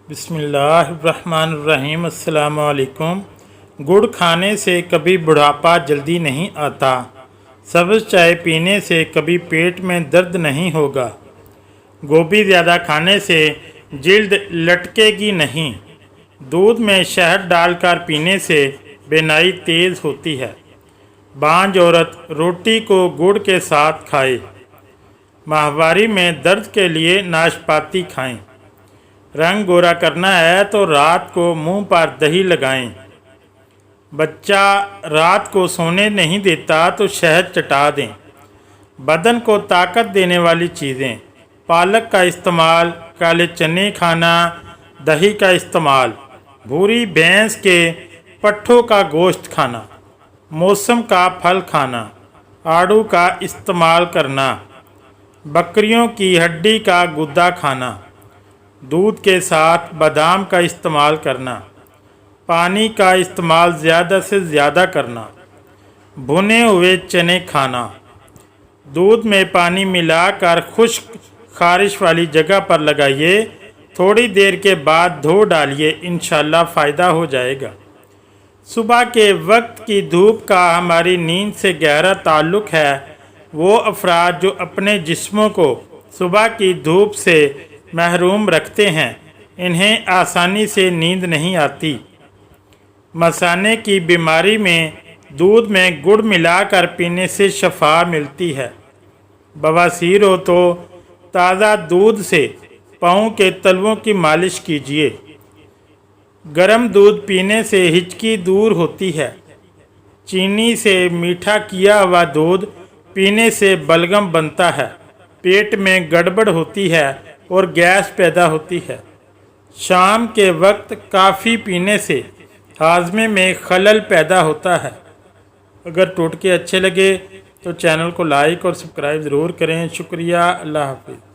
बिस्मिल्लाहिर्रहमानिर्रहीम। अस्सलाम वालेकुम। गुड़ खाने से कभी बुढ़ापा जल्दी नहीं आता। सब्ज़ चाय पीने से कभी पेट में दर्द नहीं होगा। गोभी ज़्यादा खाने से जिल्द लटकेगी नहीं। दूध में शहद डालकर पीने से बेनाई तेज़ होती है। बांझ औरत रोटी को गुड़ के साथ खाए। माहवारी में दर्द के लिए नाशपाती खाएं। रंग गोरा करना है तो रात को मुंह पर दही लगाएं। बच्चा रात को सोने नहीं देता तो शहद चटा दें। बदन को ताकत देने वाली चीज़ें: पालक का इस्तेमाल, काले चने खाना, दही का इस्तेमाल, भूरी भैंस के पट्ठों का गोश्त खाना, मौसम का फल खाना, आड़ू का इस्तेमाल करना, बकरियों की हड्डी का गुद्दा खाना, दूध के साथ बादाम का इस्तेमाल करना, पानी का इस्तेमाल ज़्यादा से ज़्यादा करना, भुने हुए चने खाना, दूध में पानी मिलाकर खुश्क खारिश वाली जगह पर लगाइए। थोड़ी देर के बाद धो डालिए, इंशाल्लाह फ़ायदा हो जाएगा। सुबह के वक्त की धूप का हमारी नींद से गहरा ताल्लुक़ है। वो अफराद जो अपने जिस्मों को सुबह की धूप से महरूम रखते हैं, इन्हें आसानी से नींद नहीं आती। मसाने की बीमारी में दूध में गुड़ मिलाकर पीने से शफा मिलती है। बवासीर हो तो ताज़ा दूध से पाँव के तलवों की मालिश कीजिए। गर्म दूध पीने से हिचकी दूर होती है। चीनी से मीठा किया हुआ दूध पीने से बलगम बनता है, पेट में गड़बड़ होती है और गैस पैदा होती है। शाम के वक्त काफ़ी पीने से हाजमे में खलल पैदा होता है। अगर टोटके अच्छे लगे तो चैनल को लाइक और सब्सक्राइब ज़रूर करें। शुक्रिया। अल्लाह हाफ़िज़।